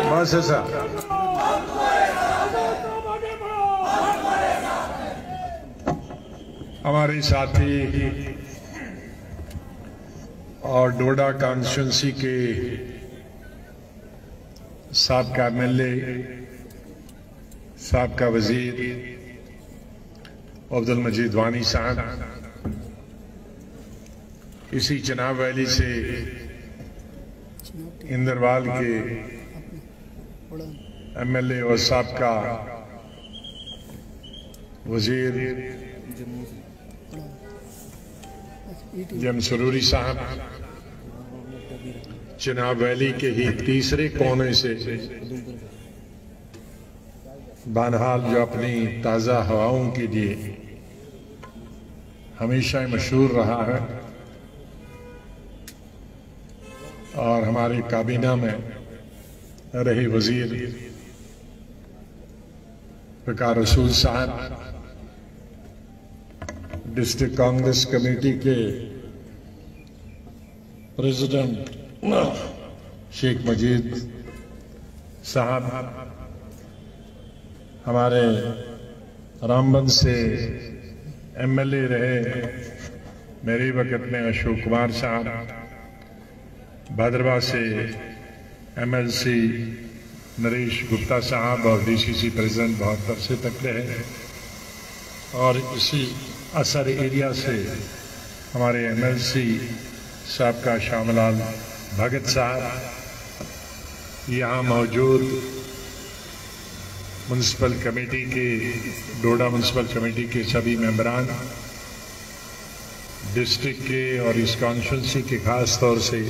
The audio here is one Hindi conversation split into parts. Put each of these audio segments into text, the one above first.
बस ऐसा हमारे साथी और डोडा कॉन्स्टिट्यूंसी के साबका एमएलए, साबका वजीर अब्दुल मजीद वानी साहब इसी चनाब वैली से इंदरवाल के एमएलए और साबका वजीर जम सरूरी साहब चनाब वैली के ही तीसरे कोने से बानहाल जो अपनी ताज़ा हवाओं के लिए हमेशा ही मशहूर रहा है और हमारे काबीना में रहे वजीर वकार रसूल साहब, डिस्ट्रिक्ट कांग्रेस कमेटी के प्रेसिडेंट शेख मजीद साहब, हमारे रामबन से एमएलए रहे मेरे वक्त में अशोक कुमार साहब, भादरवा से एमएलसी नरेश गुप्ता साहब और डीसीसी प्रेसिडेंट बहुत अरसे तक रहे, और इसी असर एरिया से हमारे एमएलसी साबका श्यामलाल भगत साहब, यहाँ मौजूद म्यूनसिपल कमेटी के डोडा म्यूनसिपल कमेटी के सभी मेंबरान, डिस्ट्रिक्ट के और इस कॉन्स्टिट्यूंसी के खास तौर से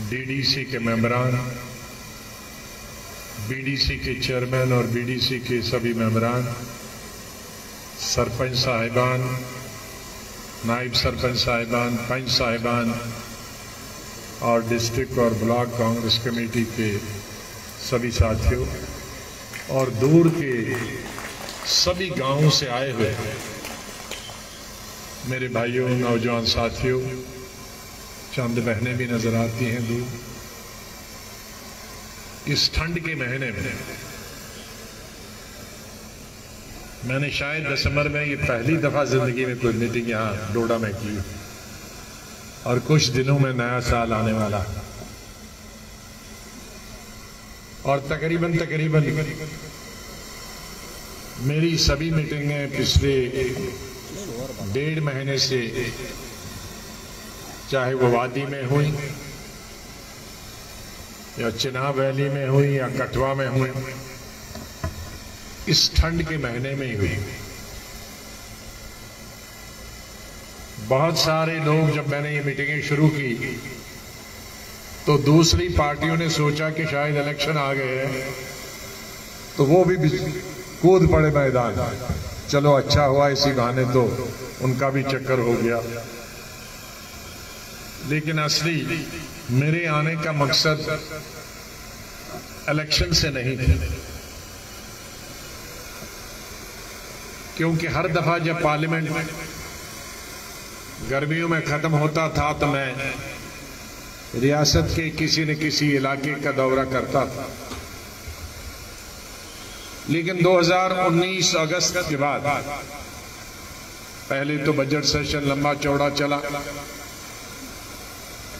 डीडीसी के मेंबरान, बीडीसी के चेयरमैन और बीडीसी के सभी मेंबरान, सरपंच साहिबान, नायब सरपंच साहिबान, पंच साहिबान और डिस्ट्रिक्ट और ब्लॉक कांग्रेस कमेटी के सभी साथियों और दूर के सभी गांवों से आए हुए मेरे भाइयों, नौजवान साथियों, चंद बहनें भी नजर आती हैं दूर। इस ठंड के महीने में मैंने शायद दिसंबर में ये पहली दफा जिंदगी में कोई मीटिंग यहाँ डोडा में की, और कुछ दिनों में नया साल आने वाला और तकरीबन मेरी सभी मीटिंगें पिछले 1.5 महीने से, चाहे वो वादी में हुई या चिनाब वैली में हुई या कठवा में हुई, इस ठंड के महीने में ही हुई। बहुत सारे लोग, जब मैंने ये मीटिंगें शुरू की तो दूसरी पार्टियों ने सोचा कि शायद इलेक्शन आ गए हैं तो वो भी कूद पड़े मैदान। चलो अच्छा हुआ, इसी बहाने तो उनका भी चक्कर हो गया। लेकिन असली मेरे आने का मकसद इलेक्शन से नहीं था, क्योंकि हर दफा जब पार्लियामेंट गर्मियों में खत्म होता था तो मैं रियासत के किसी न किसी इलाके का दौरा करता था। लेकिन 2019 अगस्त के बाद पहले तो बजट सेशन लंबा चौड़ा चला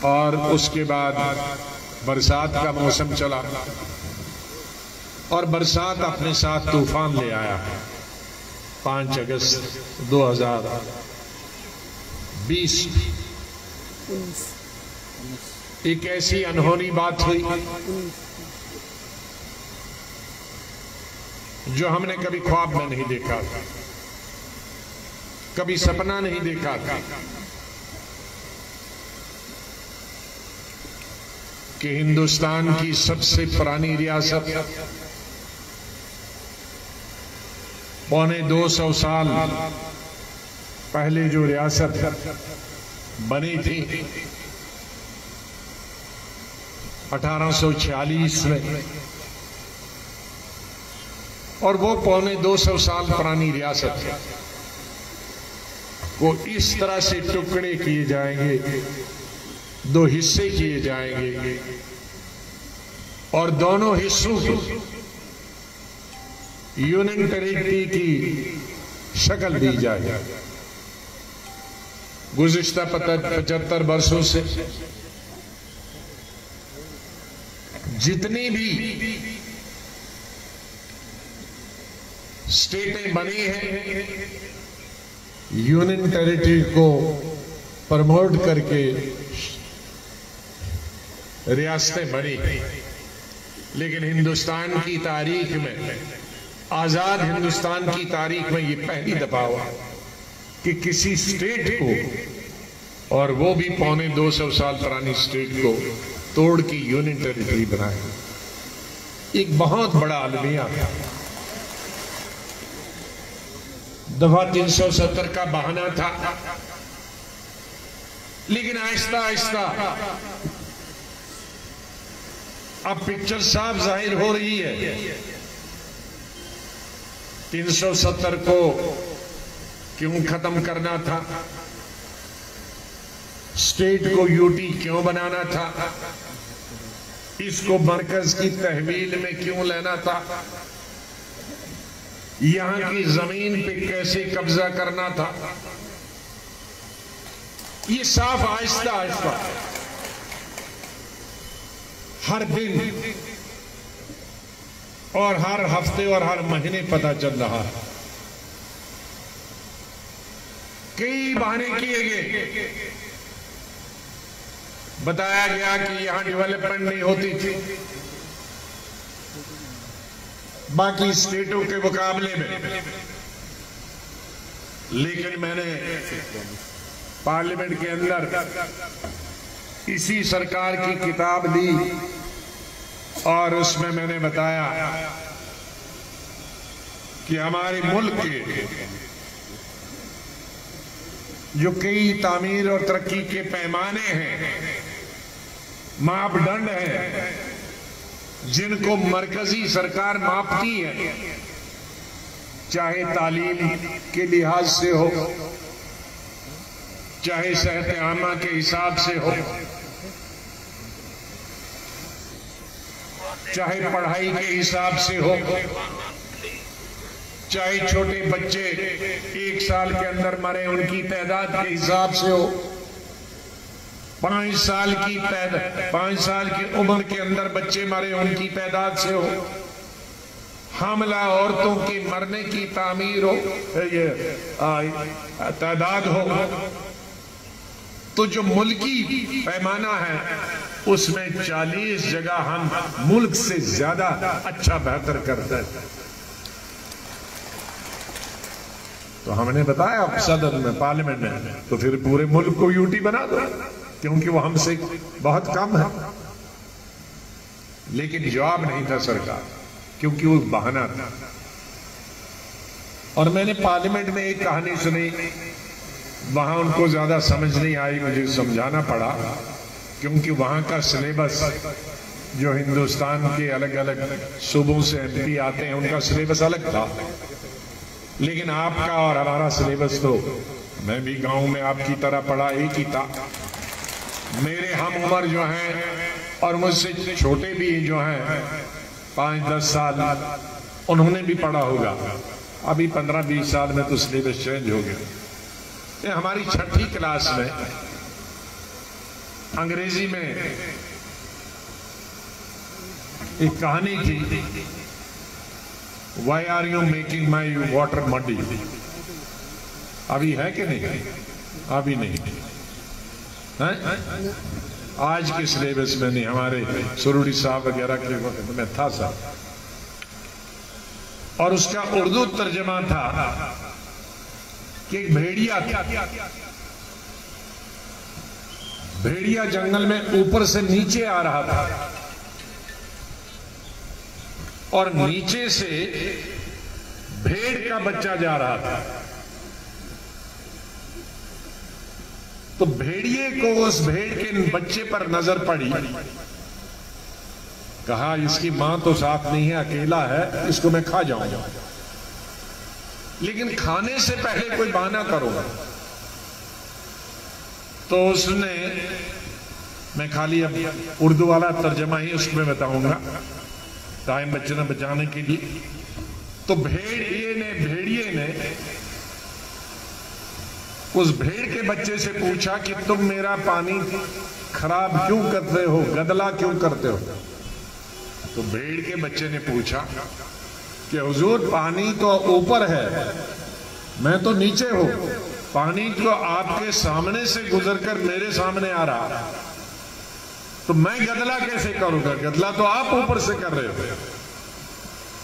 और उसके बाद बरसात का मौसम चला और बरसात अपने साथ तूफान ले आया। 5 अगस्त 2020 एक ऐसी अनहोनी बात हुई जो हमने कभी ख्वाब में नहीं देखा था, कभी सपना नहीं देखा था कि हिंदुस्तान की सबसे पुरानी रियासत 250 साल पहले जो रियासत बनी थी 1846 में, और वो 250 साल पुरानी रियासत को इस तरह से टुकड़े किए जाएंगे दो हिस्से किए जाएंगे और दोनों हिस्सों को यूनियन टेरिटरी की शक्ल दी जाए। गुज़िश्ता 75 वर्षों से जितनी भी स्टेटें बनी हैं, यूनियन टेरिटरी को प्रमोट करके रियासतें बनी। लेकिन हिंदुस्तान की तारीख में, आजाद हिंदुस्तान की तारीख में, ये पहली दफा हुआ कि किसी स्टेट को, और वो भी 250 साल पुरानी स्टेट को तोड़ के यूनियन टेरिटरी बनाए। एक बहुत बड़ा अलमिया था। दफा 370 का बहाना था, लेकिन आहिस्ता आहिस्ता अब पिक्चर साफ जाहिर हो रही है। 370 को क्यों खत्म करना था, स्टेट को यूटी क्यों बनाना था, इसको मरकज की तहवील में क्यों लेना था, यहां की जमीन पे कैसे कब्जा करना था, ये साफ आहिस्ता आहिस्ता हर दिन और हर हफ्ते और हर महीने पता चल रहा है। कई बहाने किए गए, बताया गया कि यहां डेवलपमेंट नहीं होती थी बाकी स्टेटों के मुकाबले में। लेकिन मैंने पार्लियामेंट के अंदर इसी सरकार की किताब ली और उसमें मैंने बताया कि हमारे मुल्क के जो कई तामीर और तरक्की के पैमाने हैं, मापदंड हैं, जिनको मरकजी सरकार मापती है, चाहे तालीम के लिहाज से हो, चाहे सेहत आमा के हिसाब से हो, चाहे पढ़ाई के हिसाब से हो, चाहे छोटे बच्चे 1 साल के अंदर मरे उनकी तादाद के हिसाब से हो, 5 साल की उम्र के अंदर बच्चे मरे उनकी तादाद से हो, हमला औरतों के मरने की तामीर हो, ये तादाद हो, तो जो मुल्की पैमाना है उसमें 40 जगह हम मुल्क से ज्यादा अच्छा बेहतर करते हैं। तो हमने बताया सदन में, पार्लियामेंट में, तो फिर पूरे मुल्क को यूटी बना दो, क्योंकि वो हमसे बहुत कम है। लेकिन जवाब नहीं था सरकार, क्योंकि वो बहाना था। और मैंने पार्लियामेंट में एक कहानी सुनी, वहां उनको ज्यादा समझ नहीं आई, मुझे समझाना पड़ा, क्योंकि वहां का सिलेबस, जो हिंदुस्तान के अलग अलग सूबों से एमपी आते हैं, उनका सिलेबस अलग था। लेकिन आपका और हमारा सिलेबस तो, मैं भी गांव में आपकी तरह पढ़ा, एक ही था। मेरे हम उम्र जो हैं और मुझसे छोटे भी जो हैं 5-10 साल, उन्होंने भी पढ़ा होगा। अभी 15-20 साल में तो सिलेबस चेंज हो गया। ये हमारी 6ठी क्लास में अंग्रेजी में एक कहानी थी, Why are you making my water muddy? अभी है कि नहीं? अभी नहीं है? आज के सिलेबस में नहीं, हमारे सुरुड़ी साहब वगैरह के वक्त में था साहब। और उसका उर्दू तर्जमा था कि एक भेड़िया था, भेड़िया जंगल में ऊपर से नीचे आ रहा था और नीचे से भेड़ का बच्चा जा रहा था। तो भेड़िए को उस भेड़ के बच्चे पर नजर पड़ी, कहा इसकी मां तो साथ नहीं है, अकेला है, इसको मैं खा जाऊंगा, लेकिन खाने से पहले कोई बहाना करो। तो उसने मैं खाली अब उर्दू वाला तर्जमा ही उसमें बताऊंगा टाइम बचाने के लिए। तो भेड़िए ने उस भेड़ के बच्चे से पूछा कि तुम मेरा पानी खराब क्यों करते हो, गदला क्यों करते हो? तो भेड़ के बच्चे ने पूछा कि हुजूर पानी तो ऊपर है, मैं तो नीचे हूं, पानी तो आपके सामने से गुजरकर मेरे सामने आ रहा, तो मैं गदला कैसे करूंगा? गदला तो आप ऊपर से कर रहे हो,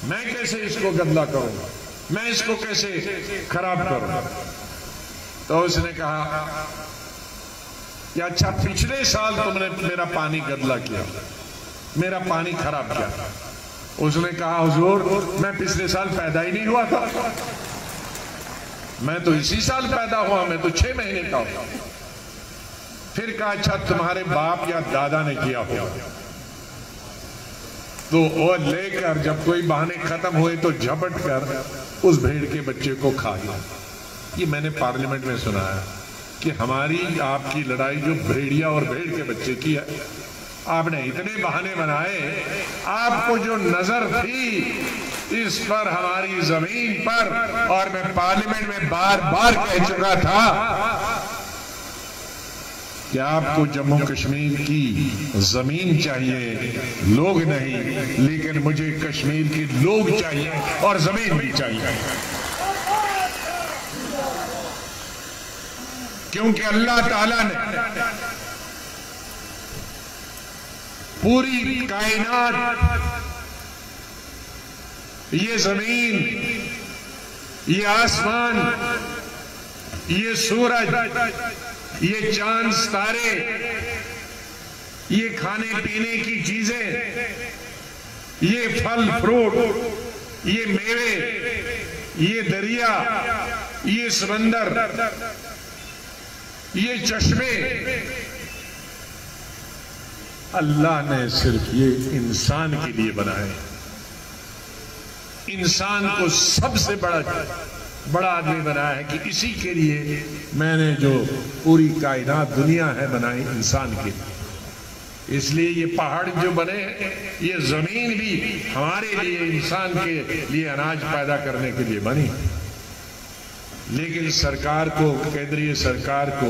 मैं कैसे इसको गदला करूंगा, मैं इसको कैसे खराब करूंगा? तो उसने कहा कि अच्छा पिछले साल तुमने मेरा पानी गदला किया, मेरा पानी खराब किया। उसने कहा हुजूर मैं पिछले साल पैदा ही नहीं हुआ था, मैं तो इसी साल पैदा हुआ, मैं तो 6 महीने का हूं। फिर कहा अच्छा तुम्हारे बाप या दादा ने किया होगा। तो वो लेकर जब कोई बहाने खत्म हुए तो झपट कर उस भेड़ के बच्चे को खा लिया। ये मैंने पार्लियामेंट में सुना है कि हमारी आपकी लड़ाई जो भेड़िया और भेड़ के बच्चे की है, आपने इतने बहाने बनाए, आपको जो नजर थी इस पर हमारी जमीन पर, और मैं पार्लियामेंट में बार बार कह चुका था कि आपको जम्मू कश्मीर की जमीन चाहिए, लोग नहीं, लेकिन मुझे कश्मीर के लोग चाहिए और जमीन भी चाहिए, क्योंकि अल्लाह ताला ने पूरी कायनात, ये जमीन, ये आसमान, ये सूरज, ये चांद तारे, ये खाने पीने की चीजें, ये फल फ्रूट, ये मेवे, ये दरिया, ये समंदर, ये चश्मे, अल्लाह ने सिर्फ ये इंसान के लिए बनाए। इंसान को सबसे बड़ा आदमी बनाया है कि इसी के लिए मैंने जो पूरी कायनात दुनिया है बनाई इंसान के लिए। इसलिए ये पहाड़ जो बने हैं, ये जमीन भी हमारे लिए, इंसान के लिए अनाज पैदा करने के लिए बनी। लेकिन सरकार को, केंद्रीय सरकार को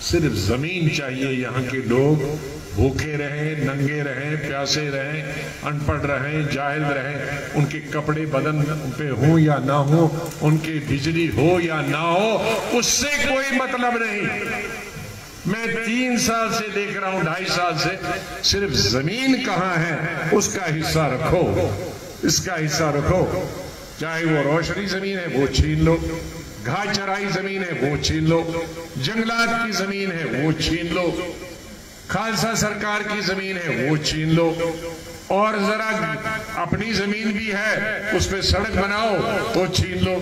सिर्फ जमीन चाहिए। यहाँ के लोग भूखे रहें, नंगे रहें, प्यासे रहें, अनपढ़ रहें, जाहिल रहें, उनके कपड़े बदन पे हो या ना हो, उनके बिजली हो या ना हो, उससे कोई मतलब नहीं। मैं 3 साल से देख रहा हूं, 2.5 साल से, सिर्फ जमीन कहाँ है उसका हिस्सा रखो, इसका हिस्सा रखो। चाहे वो रोशनी जमीन है वो छीन लो, घास चराई जमीन है वो छीन लो, जंगलात की जमीन है वो छीन लो, खालसा सरकार की जमीन है वो छीन लो, और जरा अपनी जमीन भी है उस पे सड़क बनाओ तो छीन लो।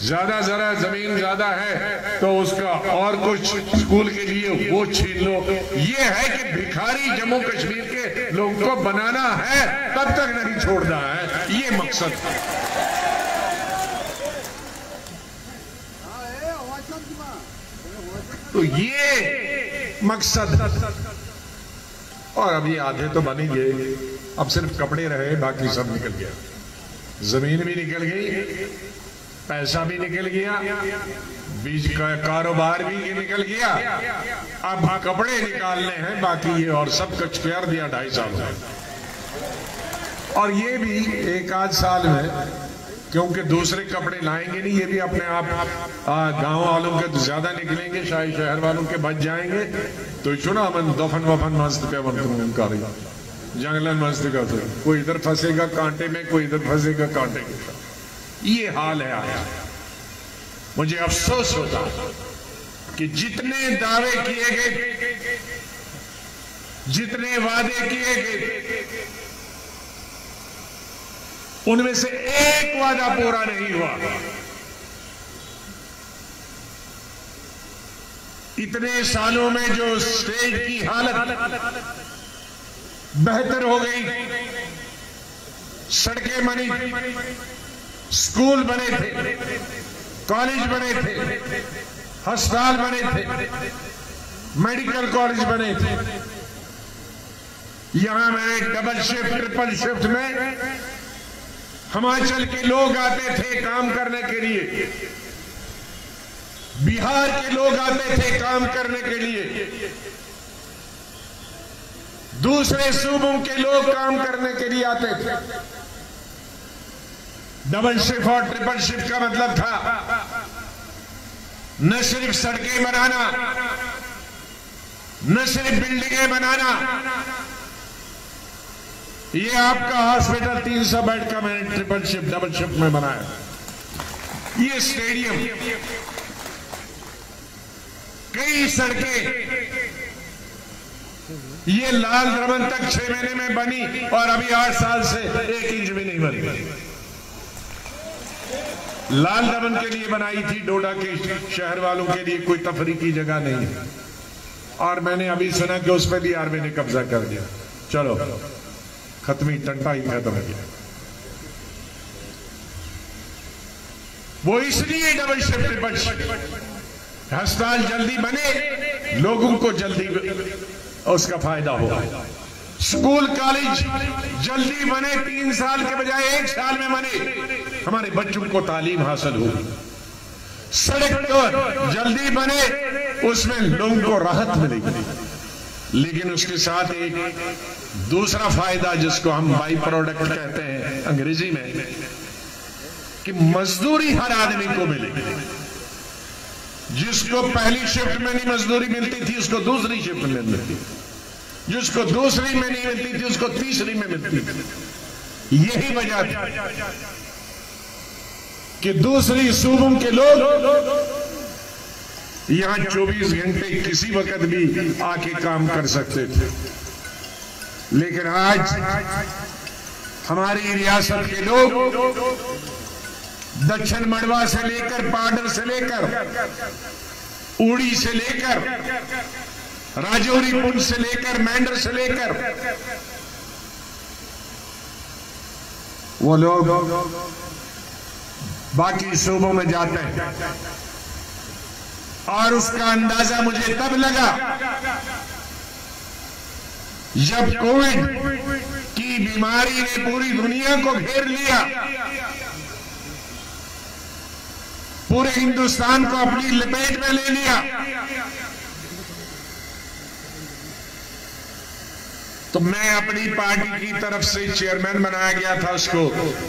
जरा जमीन ज्यादा है तो उसका और कुछ स्कूल के लिए वो छीन लो। ये है कि भिखारी जम्मू कश्मीर के लोगों को बनाना है, तब तक नहीं छोड़ना है, ये मकसद है। तो ये मकसद, और अभी आधे तो बन ही गए, अब सिर्फ कपड़े रहे, बाकी सब निकल गया। जमीन भी निकल गई, पैसा भी निकल गया, बीज का कारोबार भी निकल गया, अब कपड़े निकालने हैं बाकी, ये और सब कुछ कर दिया 2.5 साल में। और ये भी 1 आध साल में, क्योंकि दूसरे कपड़े लाएंगे नहीं, ये भी अपने आप गांव वालों के तो ज्यादा निकलेंगे, शायद शहर वालों के बच जाएंगे। तो चुना मन दफन वफन मस्त पे उनका जंगलन मस्त का, कोई इधर फंसेगा कांटे में, कोई इधर फंसेगा कांटे के। ये हाल है आज। मुझे अफसोस होता कि जितने दावे किए गए, जितने वादे किए गए, उनमें से एक वादा पूरा नहीं हुआ। इतने सालों में जो स्टेट की हालत बेहतर हो गई, सड़कें बनी, स्कूल बने थे, कॉलेज बने थे, अस्पताल बने थे, मेडिकल कॉलेज बने थे, यहां मेरे डबल शिफ्ट ट्रिपल शिफ्ट में हिमाचल के लोग आते थे काम करने के लिए, बिहार के लोग आते थे काम करने के लिए, दूसरे सूबों के लोग काम करने के लिए आते थे। डबल शिफ्ट और ट्रिपल शिफ्ट का मतलब था न सिर्फ सड़कें बनाना, न सिर्फ बिल्डिंगें बनाना। ये आपका हॉस्पिटल 300 बेड का मैंने ट्रिपल शिफ्ट डबल शिफ्ट में बनाया। ये स्टेडियम, कई सड़कें, ये लाल दमन तक 6 महीने में बनी और अभी 8 साल से 1 इंच भी नहीं बनी। लाल दमन के लिए बनाई थी, डोडा के शहर वालों के लिए कोई तफरीह की जगह नहीं है। और मैंने अभी सुना कि उस पर भी आर्मी ने कब्जा कर दिया। चलो खत्मी टंटा ही खत्म हो गया। वो इसलिए डबल शिफ्ट ट्रिपल शिफ्ट, अस्पताल जल्दी बने, लोगों को जल्दी उसका फायदा हो, स्कूल कॉलेज जल्दी बने, 3 साल के बजाय 1 साल में बने, हमारे बच्चों को तालीम हासिल हो, सड़क तो जल्दी बने, उसमें लोगों को राहत मिलेगी। लेकिन उसके साथ एक दूसरा फायदा जिसको हम बाई प्रोडक्ट कहते हैं अंग्रेजी में, कि मजदूरी हर आदमी को मिलेगी। जिसको पहली शिफ्ट में नहीं मजदूरी मिलती थी उसको दूसरी शिफ्ट में मिलती, जिसको दूसरी में नहीं मिलती थी उसको तीसरी में मिलती थी। यही वजह थी कि दूसरी सूबों के लोग यहां 24 घंटे किसी वक्त भी आके काम कर सकते थे। लेकिन आज हमारी रियासत के लोग दक्षिण मड़वा से लेकर पाडर से लेकर उड़ी से लेकर राजौरी पुंछ से लेकर मेंढर से लेकर वो लोग बाकी सूबों में जाते हैं। और उसका अंदाजा मुझे तब लगा जब कोविड की बीमारी ने पूरी दुनिया को घेर लिया, पूरे हिंदुस्तान को अपनी लपेट में ले लिया। तो मैं अपनी पार्टी की तरफ से चेयरमैन बनाया गया था, उसको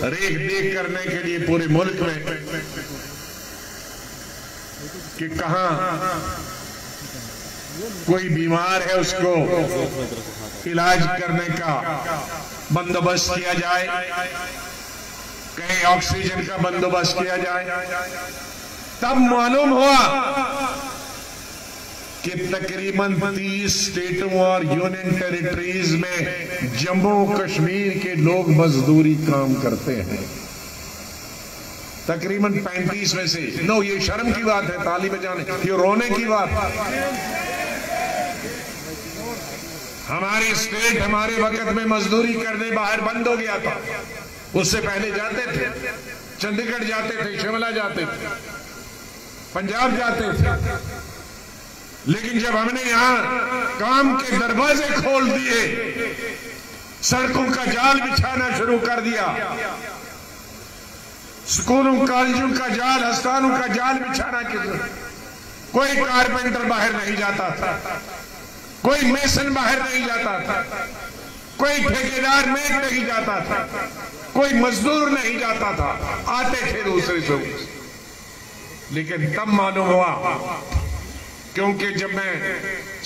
रेख देख करने के लिए पूरे मुल्क में कि कहां कोई बीमार है उसको इलाज करने का बंदोबस्त किया जाए, कहीं ऑक्सीजन का बंदोबस्त किया जाए। तब मालूम हुआ कि तकरीबन 30 स्टेटों और यूनियन टेरिटरीज में जम्मू कश्मीर के लोग मजदूरी काम करते हैं। तकरीबन 35 में से। नो, ये शर्म की बात है, ताली बजाने, ये रोने की बात है। हमारे स्टेट हमारे वक्त में मजदूरी करने बाहर बंद हो गया था। उससे पहले जाते थे, चंडीगढ़ जाते थे, शिमला जाते थे, पंजाब जाते थे। लेकिन जब हमने यहां काम के दरवाजे खोल दिए, सड़कों का जाल बिछाना शुरू कर दिया, स्कूलों कॉलेजों का जाल, अस्पतालों का जाल बिछाना, कोई कारपेंटर बाहर नहीं जाता था, कोई मेसन बाहर नहीं जाता था, कोई ठेकेदार मेट नहीं जाता था, कोई मजदूर नहीं जाता था, आते थे दूसरे से। लेकिन तब मालूम हुआ, क्योंकि जब मैं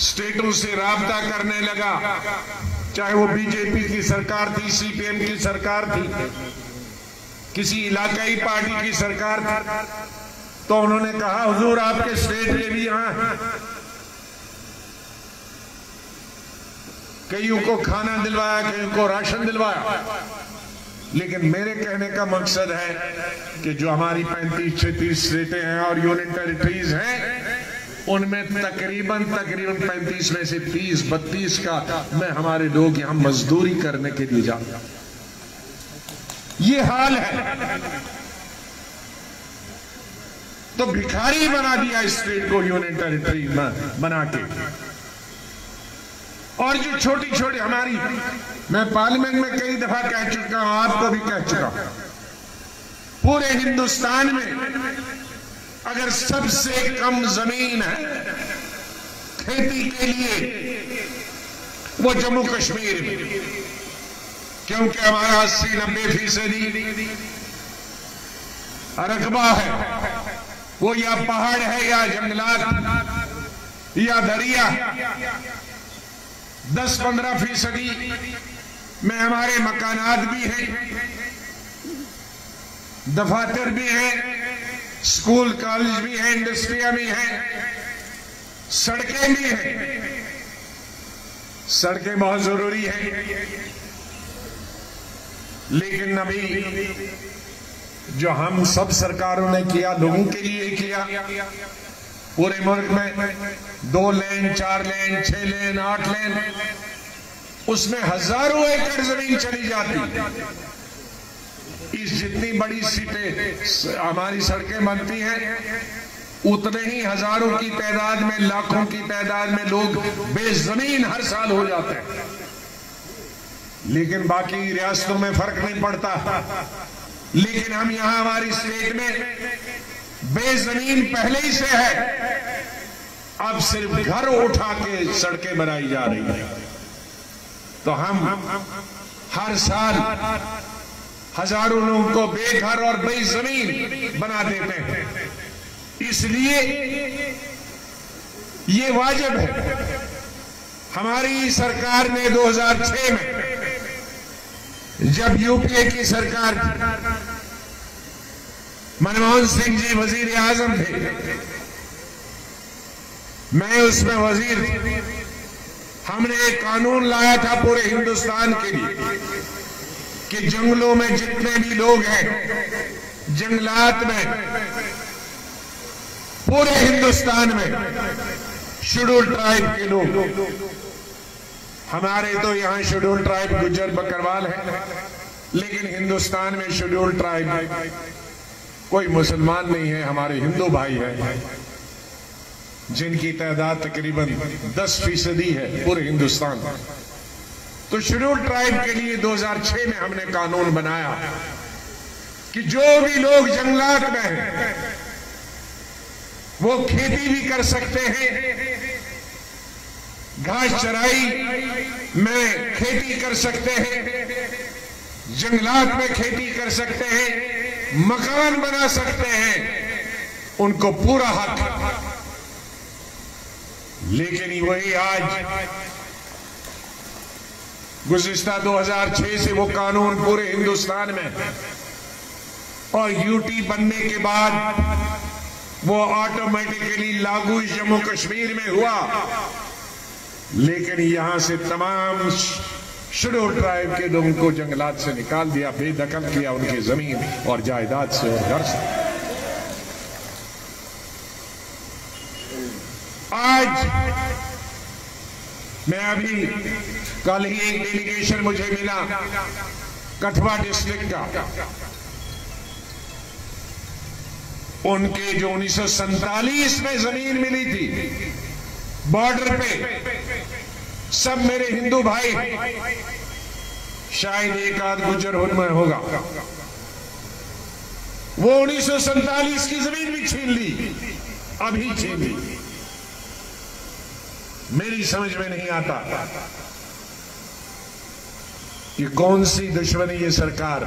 स्टेटों से राब्ता करने लगा, चाहे वो बीजेपी की सरकार थी, सीपीएम की सरकार थी, किसी इलाकाई पार्टी की सरकार थी, तो उन्होंने कहा हुजूर आपके स्टेट के भी यहां हैं, कईयों को खाना दिलवाया, कईयों को राशन दिलवाया। लेकिन मेरे कहने का मकसद है कि जो हमारी 35-36 स्टेटें हैं और यूनियन टेरिटरीज हैं, उनमें तकरीबन 35 में से 30-32 का मैं हमारे लोग यहां मजदूरी करने के लिए जाता। ये हाल है। तो भिखारी बना दिया स्टेट को यूनियन टेरिटरी बना के। और जो छोटी छोटी हमारी, मैं पार्लियामेंट में कई दफा कह चुका हूं, आपको भी कह चुका हूं, पूरे हिंदुस्तान में अगर सबसे कम जमीन है खेती के लिए वो जम्मू कश्मीर में, क्योंकि हमारा 80-90% रकबा है वो या पहाड़ है या जंगलात या दरिया। 10-15% में हमारे मकानात भी हैं, दफातर भी हैं, स्कूल कॉलेज भी हैं, इंडस्ट्रियां भी हैं, सड़कें भी हैं। सड़कें बहुत जरूरी हैं, लेकिन अभी जो हम सब सरकारों ने किया, लोगों के लिए किया, पूरे मुल्क में 2 लेन 4 लेन 6 लेन 8 लेन, उसमें हजारों एकड़ जमीन चली जाती। इस जितनी बड़ी सीटें हमारी सड़कें बनती हैं, उतने ही हजारों की तादाद में, लाखों की तादाद में लोग बेजमीन हर साल हो जाते हैं। लेकिन बाकी रियासतों में फर्क नहीं पड़ता, लेकिन हम यहां हमारी स्टेट में बेजमीन पहले ही से है, अब सिर्फ घर उठा के सड़कें बनाई जा रही है। तो हम हर साल हजारों लोगों को बेघर और बेजमीन बना देते हैं। इसलिए ये वाजिब है। हमारी सरकार ने 2006 में, जब यूपीए की सरकार, मनमोहन सिंह जी वजीर आजम थे, मैं उसमें वजीर, हमने एक कानून लाया था पूरे हिंदुस्तान के लिए कि जंगलों में जितने भी लोग हैं, जंगलात में, पूरे हिंदुस्तान में शेड्यूल ट्राइब के लोग, हमारे तो यहां शेड्यूल ट्राइब गुज्जर बकरवाल है, लेकिन हिंदुस्तान में शेड्यूल ट्राइब कोई मुसलमान नहीं है, हमारे हिंदू भाई हैं, जिनकी तादाद तकरीबन 10% है पूरे हिंदुस्तान में। तो शेड्यूल ट्राइब के लिए 2006 में हमने कानून बनाया कि जो भी लोग जंगलात में हैं वो खेती भी कर सकते हैं, घास चराई में खेती कर सकते हैं, जंगलात में खेती कर सकते हैं, मकान बना सकते हैं, उनको पूरा हक। लेकिन वही आज गुज़िश्ता 2006 से वो कानून पूरे हिंदुस्तान में, और यूटी बनने के बाद वो ऑटोमेटिकली लागू जम्मू कश्मीर में हुआ, लेकिन यहां से तमाम शेड्यूल ट्राइब के लोगों को जंगलात से निकाल दिया, बेदखल किया उनकी जमीन और जायदाद से और घर से। आज मैं अभी कल ही एक डेलीगेशन मुझे मिला कठुआ डिस्ट्रिक्ट का, उनके जो 1947 में जमीन मिली थी बॉर्डर पे, सब मेरे हिंदू भाई, शायद एक आध गुज्जर में होगा, वो 1947 की जमीन भी छीन ली, अभी छीन ली। मेरी समझ में नहीं आता कि कौन सी दुश्मनी ये सरकार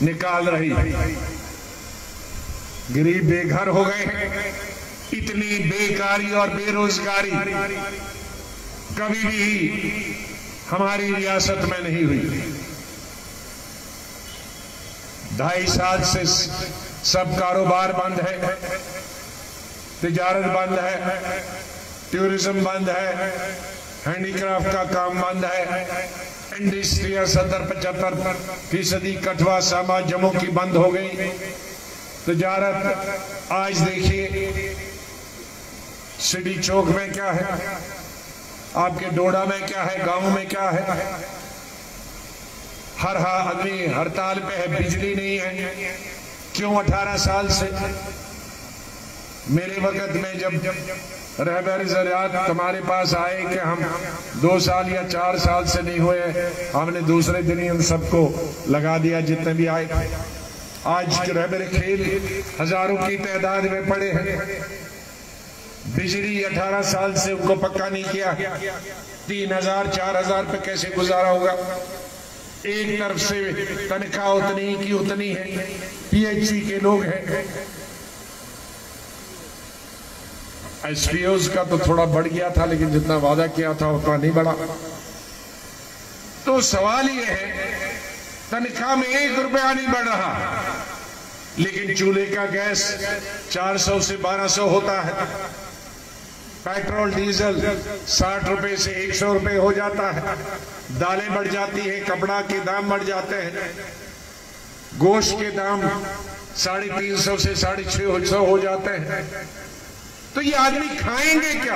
निकाल रही। गरीब बेघर हो गए, इतनी बेकारी और बेरोजगारी कभी भी हमारी रियासत में नहीं हुई। 2.5 साल से सब कारोबार बंद है, तिजारत बंद है, टूरिज्म बंद है, हैंडीक्राफ्ट का काम बंद है, इंडस्ट्रिया 70-75% कठुआ सामा जम्मू की बंद हो गई। तिजारत आज देखिए सिटी चौक में क्या है, आपके डोडा में क्या है, गांव में क्या है, हर आदमी हड़ताल पे है, बिजली नहीं है। क्यों? 18 साल से। मेरे वक्त में जब रहबर ज़राअत तुम्हारे पास आए कि हम 2 साल या 4 साल से नहीं हुए, हमने दूसरे दिन ही उन सबको लगा दिया जितने भी आए। आज रहबर खेल हजारों की तादाद में पड़े हैं। बिजली 18 साल से उनको पक्का नहीं किया। 3000 4000 पे कैसे गुजारा होगा? एक तरफ से तनख्वाह उतनी की उतनी है, पीएचडी के लोग हैं। एसपीओज का तो थोड़ा बढ़ गया था, लेकिन जितना वादा किया था उतना नहीं बढ़ा। तो सवाल यह है, तनख्वाह में 1 रुपया नहीं बढ़ रहा, लेकिन चूल्हे का गैस 400 से 1200 होता है। पेट्रोल डीजल 60 रुपए से 100 रुपए हो जाता है। दालें बढ़ जाती हैं, कपड़ा के दाम बढ़ जाते हैं, गोश्त के दाम 350 से 650 हो जाते हैं। तो ये आदमी खाएंगे क्या?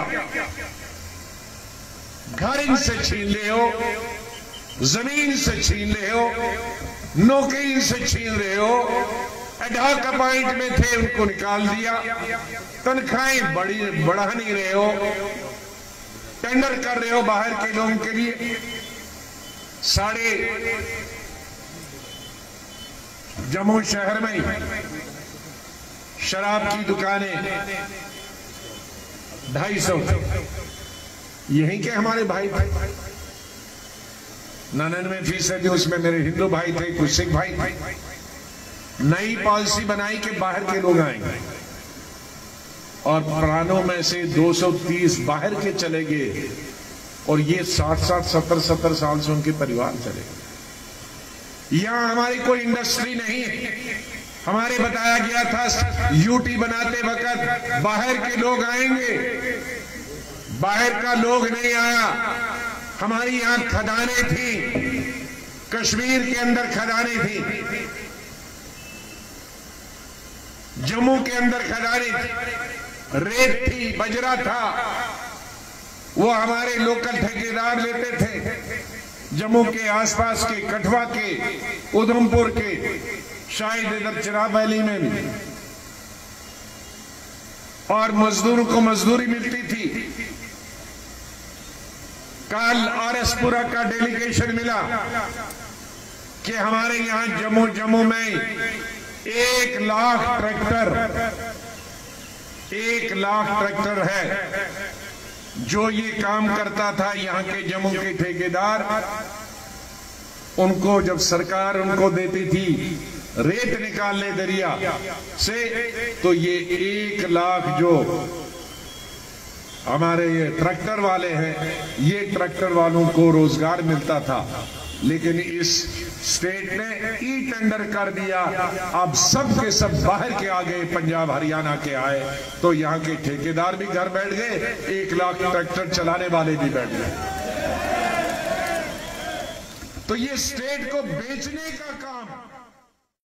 घर इनसे छीन ले हो, जमीन से छीन ले हो, नौकरी से छीन रहे हो। एडहॉक अपॉइंट में थे, उनको निकाल दिया। तनख्वाहें बढ़ा नहीं रहे हो, टेंडर कर रहे हो बाहर के लोगों के लिए। जम्मू शहर में शराब की दुकानें 250 यहीं के हमारे भाई थे। 99% उसमें मेरे हिंदू भाई थे, कुछ सिख भाई थे। नई पॉलिसी बनाई कि बाहर के लोग आएंगे, और पुरानों में से 230 बाहर के चले गए, और ये 60-60 70-70 साल से उनके परिवार चले गए। यहां हमारी कोई इंडस्ट्री नहीं है। हमारे बताया गया था यूटी बनाते वक्त बाहर के लोग आएंगे, बाहर का लोग नहीं आया। हमारी यहां खदानें थी, कश्मीर के अंदर खदानें थी, जम्मू के अंदर खदानें थी, रेत थी, बजरा था, वो हमारे लोकल ठेकेदार लेते थे। जम्मू के आसपास के, कठवा के, उधमपुर के, शायद इधर चिराग वैली में भी, और मजदूरों को मजदूरी मिलती थी। कल आरएसपुरा का डेलीगेशन मिला कि हमारे यहां जम्मू में 1 लाख ट्रैक्टर है जो ये काम करता था। यहाँ के जम्मू के ठेकेदार, उनको जब सरकार उनको देती थी रेत निकालने दरिया से, तो ये 1 लाख जो हमारे ये ट्रैक्टर वाले हैं, ये ट्रैक्टर वालों को रोजगार मिलता था। लेकिन इस स्टेट ने ई टेंडर कर दिया, अब सब के सब बाहर के आ गए, पंजाब हरियाणा के आए, तो यहाँ के ठेकेदार भी घर बैठ गए, 1 लाख ट्रैक्टर चलाने वाले भी बैठ गए। तो ये स्टेट को बेचने का काम